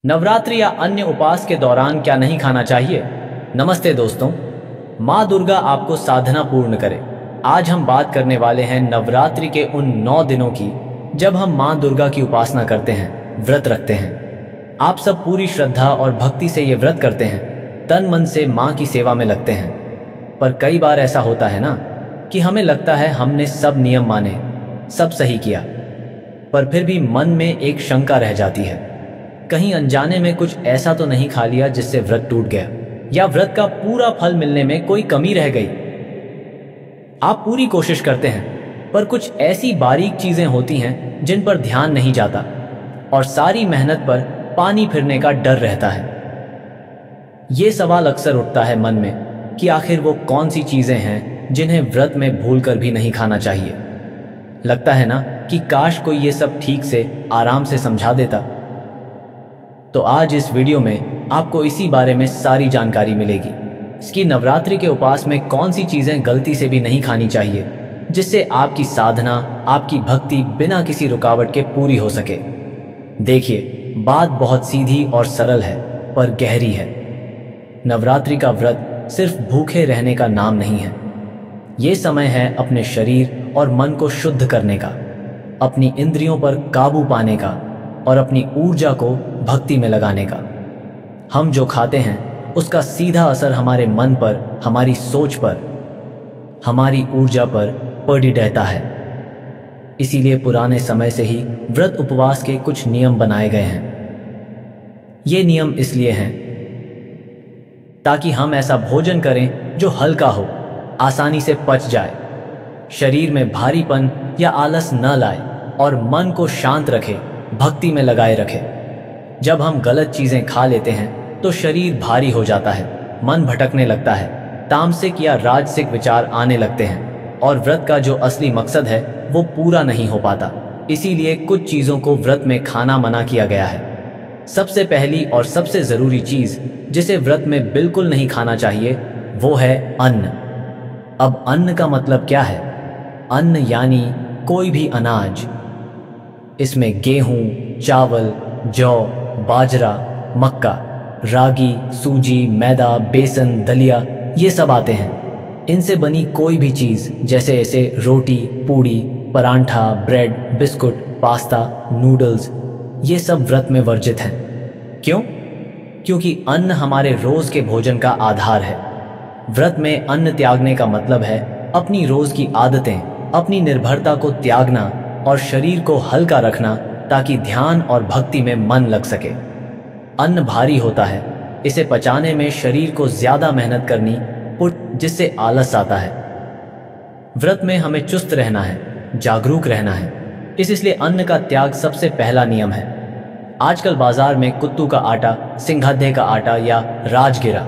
नवरात्रि या अन्य उपास के दौरान क्या नहीं खाना चाहिए। नमस्ते दोस्तों, माँ दुर्गा आपको साधना पूर्ण करे। आज हम बात करने वाले हैं नवरात्रि के उन 9 दिनों की जब हम माँ दुर्गा की उपासना करते हैं, व्रत रखते हैं। आप सब पूरी श्रद्धा और भक्ति से ये व्रत करते हैं, तन मन से माँ की सेवा में लगते हैं। पर कई बार ऐसा होता है ना कि हमें लगता है हमने सब नियम माने, सब सही किया, पर फिर भी मन में एक शंका रह जाती है, कहीं अनजाने में कुछ ऐसा तो नहीं खा लिया जिससे व्रत टूट गया, या व्रत का पूरा फल मिलने में कोई कमी रह गई। आप पूरी कोशिश करते हैं, पर कुछ ऐसी बारीक चीजें होती हैं जिन पर ध्यान नहीं जाता और सारी मेहनत पर पानी फिरने का डर रहता है। ये सवाल अक्सर उठता है मन में कि आखिर वो कौन सी चीजें हैं जिन्हें व्रत में भूलकर भी नहीं खाना चाहिए। लगता है ना कि काश कोई ये सब ठीक से आराम से समझा देता। तो आज इस वीडियो में आपको इसी बारे में सारी जानकारी मिलेगी। इसकी नवरात्रि के उपास में कौन सी चीजें गलती से भी नहीं खानी चाहिए, जिससे आपकी साधना, आपकी भक्ति बिना किसी रुकावट के पूरी हो सके। देखिए, बात बहुत सीधी और सरल है, पर गहरी है। नवरात्रि का व्रत सिर्फ भूखे रहने का नाम नहीं है। ये समय है अपने शरीर और मन को शुद्ध करने का, अपनी इंद्रियों पर काबू पाने का और अपनी ऊर्जा को भक्ति में लगाने का। हम जो खाते हैं उसका सीधा असर हमारे मन पर, हमारी सोच पर, हमारी ऊर्जा पर पड़ी रहता है। इसीलिए पुराने समय से ही व्रत उपवास के कुछ नियम बनाए गए हैं। ये नियम इसलिए हैं ताकि हम ऐसा भोजन करें जो हल्का हो, आसानी से पच जाए, शरीर में भारीपन या आलस न लाए और मन को शांत रखे, भक्ति में लगाए रखे। जब हम गलत चीजें खा लेते हैं तो शरीर भारी हो जाता है, मन भटकने लगता है, तामसिक या राजसिक विचार आने लगते हैं और व्रत का जो असली मकसद है वो पूरा नहीं हो पाता। इसीलिए कुछ चीजों को व्रत में खाना मना किया गया है। सबसे पहली और सबसे जरूरी चीज जिसे व्रत में बिल्कुल नहीं खाना चाहिए वो है अन्न। अब अन्न का मतलब क्या है? अन्न यानी कोई भी अनाज। इसमें गेहूं, चावल, जौ, बाजरा, मक्का, रागी, सूजी, मैदा, बेसन, दलिया, ये सब आते हैं। इनसे बनी कोई भी चीज जैसे ऐसे रोटी, पूड़ी, परांठा, ब्रेड, बिस्कुट, पास्ता, नूडल्स, ये सब व्रत में वर्जित हैं। क्यों? क्योंकि अन्न हमारे रोज के भोजन का आधार है। व्रत में अन्न त्यागने का मतलब है अपनी रोज की आदतें, अपनी निर्भरता को त्यागना और शरीर को हल्का रखना ताकि ध्यान और भक्ति में मन लग सके। अन्न भारी होता है, इसे पचाने में शरीर को ज्यादा मेहनत करनी जिससे आलस आता है। व्रत में हमें चुस्त रहना है, जागरूक रहना है। इसलिए अन्न का त्याग सबसे पहला नियम है। आजकल बाजार में कुत्तू का आटा, सिंघादे का आटा या राजगिरा,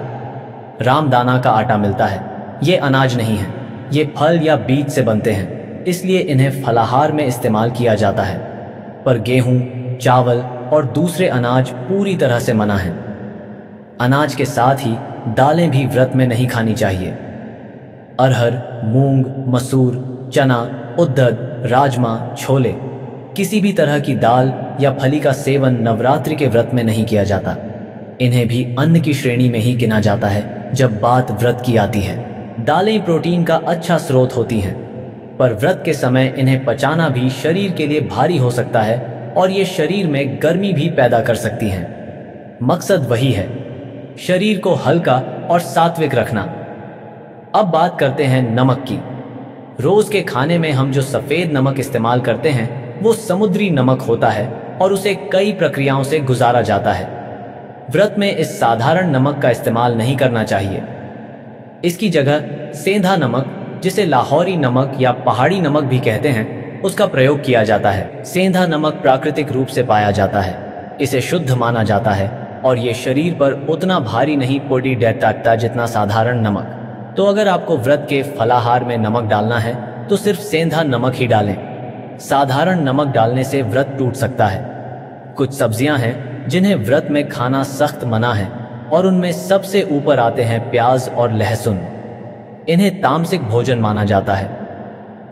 रामदाना का आटा मिलता है। ये अनाज नहीं है, ये फल या बीज से बनते हैं, इसलिए इन्हें फलाहार में इस्तेमाल किया जाता है। पर गेहूं, चावल और दूसरे अनाज पूरी तरह से मना है। अनाज के साथ ही दालें भी व्रत में नहीं खानी चाहिए। अरहर, मूंग, मसूर, चना, उड़द, राजमा, छोले, किसी भी तरह की दाल या फली का सेवन नवरात्रि के व्रत में नहीं किया जाता। इन्हें भी अन्न की श्रेणी में ही गिना जाता है जब बात व्रत की आती है। दालें प्रोटीन का अच्छा स्रोत होती हैं, पर व्रत के समय इन्हें पचाना भी शरीर के लिए भारी हो सकता है और ये शरीर में गर्मी भी पैदा कर सकती हैं। मकसद वही है, शरीर को हल्का और सात्विक रखना। अब बात करते हैं नमक की। रोज के खाने में हम जो सफेद नमक इस्तेमाल करते हैं वो समुद्री नमक होता है और उसे कई प्रक्रियाओं से गुजारा जाता है। व्रत में इस साधारण नमक का इस्तेमाल नहीं करना चाहिए। इसकी जगह सेंधा नमक, जिसे लाहौरी नमक या पहाड़ी नमक भी कहते हैं, उसका प्रयोग किया जाता है। सेंधा नमक प्राकृतिक रूप से पाया जाता है, इसे शुद्ध माना जाता है और ये शरीर पर उतना भारी नहीं पड़ी देता जितना साधारण नमक। तो अगर आपको व्रत के फलाहार में नमक डालना है तो सिर्फ सेंधा नमक ही डालें। साधारण नमक डालने से व्रत टूट सकता है। कुछ सब्जियां हैं जिन्हें व्रत में खाना सख्त मना है और उनमें सबसे ऊपर आते हैं प्याज और लहसुन। इन्हें तामसिक भोजन माना जाता है।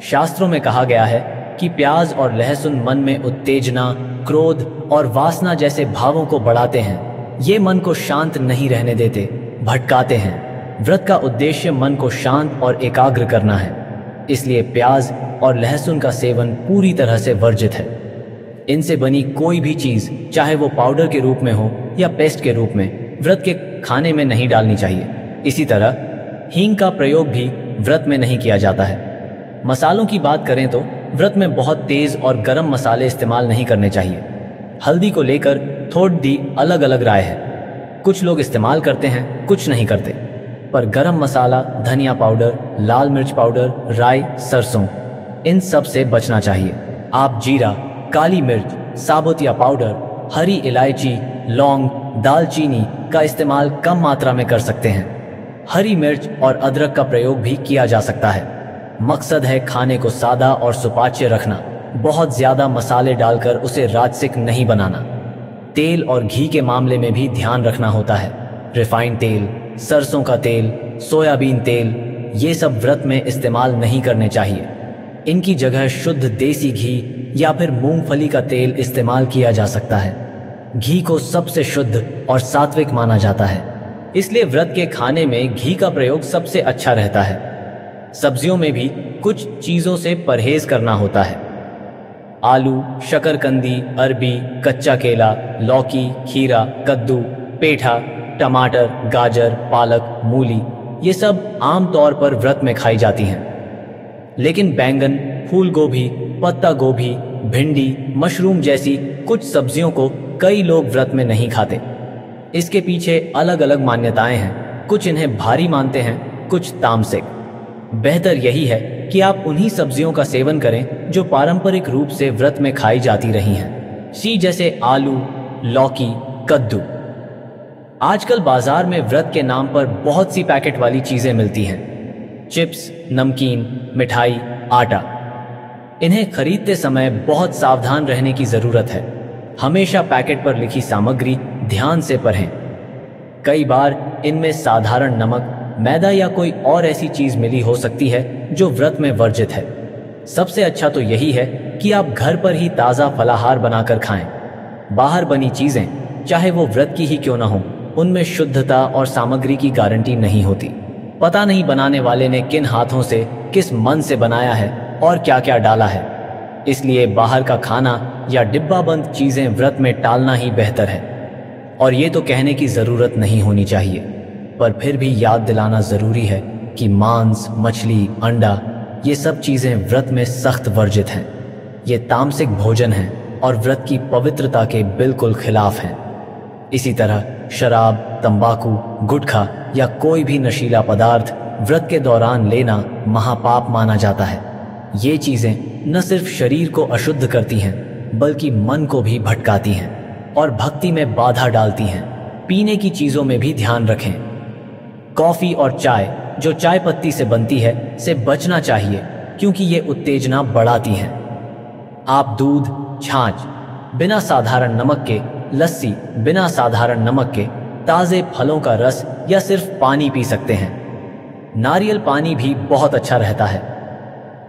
शास्त्रों में कहा गया है कि प्याज और लहसुन मन में उत्तेजना, क्रोध और वासना जैसे भावों को बढ़ाते हैं। ये मन को शांत नहीं रहने देते, भटकाते हैं। व्रत का उद्देश्य मन को शांत और एकाग्र करना है, इसलिए प्याज और लहसुन का सेवन पूरी तरह से वर्जित है। इनसे बनी कोई भी चीज, चाहे वो पाउडर के रूप में हो या पेस्ट के रूप में, व्रत के खाने में नहीं डालनी चाहिए। इसी तरह हींग का प्रयोग भी व्रत में नहीं किया जाता है। मसालों की बात करें तो व्रत में बहुत तेज और गरम मसाले इस्तेमाल नहीं करने चाहिए। हल्दी को लेकर थोड़ी अलग अलग राय है। कुछ लोग इस्तेमाल करते हैं, कुछ नहीं करते। पर गरम मसाला, धनिया पाउडर, लाल मिर्च पाउडर, राई, सरसों, इन सब से बचना चाहिए। आप जीरा, काली मिर्च, साबुत या पाउडर, हरी इलायची, लौंग, दालचीनी का इस्तेमाल कम मात्रा में कर सकते हैं। हरी मिर्च और अदरक का प्रयोग भी किया जा सकता है। मकसद है खाने को सादा और सुपाच्य रखना, बहुत ज्यादा मसाले डालकर उसे राजसिक नहीं बनाना। तेल और घी के मामले में भी ध्यान रखना होता है। रिफाइंड तेल, सरसों का तेल, सोयाबीन तेल, ये सब व्रत में इस्तेमाल नहीं करने चाहिए। इनकी जगह शुद्ध देसी घी या फिर मूंगफली का तेल इस्तेमाल किया जा सकता है। घी को सबसे शुद्ध और सात्विक माना जाता है, इसलिए व्रत के खाने में घी का प्रयोग सबसे अच्छा रहता है। सब्जियों में भी कुछ चीजों से परहेज करना होता है। आलू, शकरकंदी, अरबी, कच्चा केला, लौकी, खीरा, कद्दू, पेठा, टमाटर, गाजर, पालक, मूली, ये सब आमतौर पर व्रत में खाई जाती हैं। लेकिन बैंगन, फूल गोभी, पत्ता गोभी, भिंडी, मशरूम जैसी कुछ सब्जियों को कई लोग व्रत में नहीं खाते। इसके पीछे अलग अलग मान्यताएं हैं। कुछ इन्हें भारी मानते हैं, कुछ तामसिक। बेहतर यही है कि आप उन्हीं सब्जियों का सेवन करें जो पारंपरिक रूप से व्रत में खाई जाती रही हैं, जैसे आलू, लौकी, कद्दू। आजकल बाजार में व्रत के नाम पर बहुत सी पैकेट वाली चीजें मिलती हैं। चिप्स, नमकीन, मिठाई, आटा। इन्हें खरीदते समय बहुत सावधान रहने की जरूरत है। हमेशा पैकेट पर लिखी सामग्री ध्यान से पढ़ें। कई बार इनमें साधारण नमक, मैदा या कोई और ऐसी चीज मिली हो सकती है जो व्रत में वर्जित है। सबसे अच्छा तो यही है कि आप घर पर ही ताज़ा फलाहार बनाकर खाएं। बाहर बनी चीजें, चाहे वो व्रत की ही क्यों ना हो, उनमें शुद्धता और सामग्री की गारंटी नहीं होती। पता नहीं बनाने वाले ने किन हाथों से, किस मन से बनाया है और क्या क्या डाला है। इसलिए बाहर का खाना या डिब्बाबंद चीजें व्रत में टालना ही बेहतर है। और ये तो कहने की जरूरत नहीं होनी चाहिए, पर फिर भी याद दिलाना जरूरी है कि मांस, मछली, अंडा, ये सब चीजें व्रत में सख्त वर्जित हैं। ये तामसिक भोजन हैं और व्रत की पवित्रता के बिल्कुल खिलाफ हैं। इसी तरह शराब, तंबाकू, गुटखा या कोई भी नशीला पदार्थ व्रत के दौरान लेना महापाप माना जाता है। ये चीजें न सिर्फ शरीर को अशुद्ध करती हैं, बल्कि मन को भी भटकाती हैं और भक्ति में बाधा डालती हैं। पीने की चीजों में भी ध्यान रखें। कॉफी और चाय, जो चाय पत्ती से बनती है, से बचना चाहिए क्योंकि ये उत्तेजना बढ़ाती हैं। आप दूध, छाछ, बिना साधारण नमक के, लस्सी, बिना साधारण नमक के, ताजे फलों का रस या सिर्फ पानी पी सकते हैं। नारियल पानी भी बहुत अच्छा रहता है।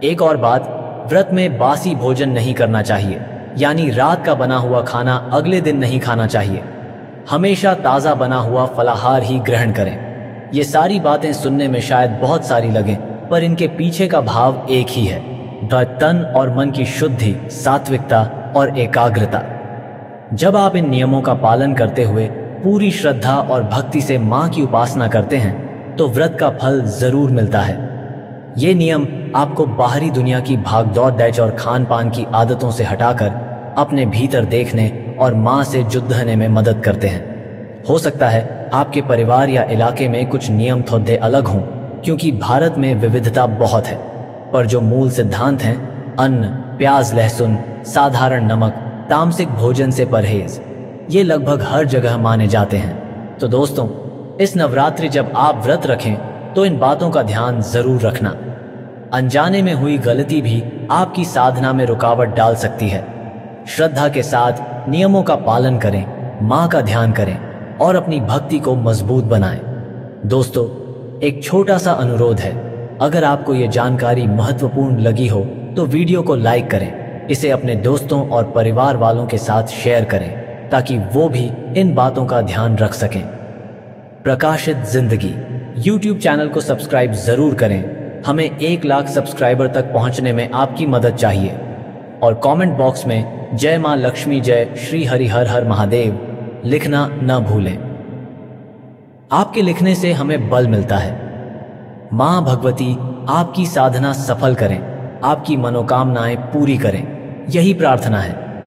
एक और बात, व्रत में बासी भोजन नहीं करना चाहिए, यानी रात का बना हुआ खाना अगले दिन नहीं खाना चाहिए। हमेशा ताज़ा बना हुआ फलाहार ही ग्रहण करें। ये सारी बातें सुनने में शायद बहुत सारी लगें, पर इनके पीछे का भाव एक ही है, तन और मन की शुद्धि, सात्विकता और एकाग्रता। जब आप इन नियमों का पालन करते हुए पूरी श्रद्धा और भक्ति से माँ की उपासना करते हैं तो व्रत का फल जरूर मिलता है। ये नियम आपको बाहरी दुनिया की भागदौड़ दैच और खान पान की आदतों से हटाकर अपने भीतर देखने और माँ से जुड़ने में मदद करते हैं। हो सकता है आपके परिवार या इलाके में कुछ नियम थोड़े अलग हों, क्योंकि भारत में विविधता बहुत है, पर जो मूल सिद्धांत हैं, अन्न, प्याज, लहसुन, साधारण नमक, तामसिक भोजन से परहेज, ये लगभग हर जगह माने जाते हैं। तो दोस्तों, इस नवरात्रि जब आप व्रत रखें तो इन बातों का ध्यान जरूर रखना। अनजाने में हुई गलती भी आपकी साधना में रुकावट डाल सकती है। श्रद्धा के साथ नियमों का पालन करें, माँ का ध्यान करें और अपनी भक्ति को मजबूत बनाएं। दोस्तों, एक छोटा सा अनुरोध है, अगर आपको ये जानकारी महत्वपूर्ण लगी हो तो वीडियो को लाइक करें इसे अपने दोस्तों और परिवार वालों के साथ शेयर करें ताकि वो भी इन बातों का ध्यान रख सकें। प्रकाशित जिंदगी YouTube चैनल को सब्सक्राइब जरूर करें। हमें 1 लाख सब्सक्राइबर तक पहुंचने में आपकी मदद चाहिए। और कमेंट बॉक्स में जय मां लक्ष्मी, जय श्री हरि हर हर महादेव लिखना न भूलें। आपके लिखने से हमें बल मिलता है। मां भगवती आपकी साधना सफल करें, आपकी मनोकामनाएं पूरी करें, यही प्रार्थना है।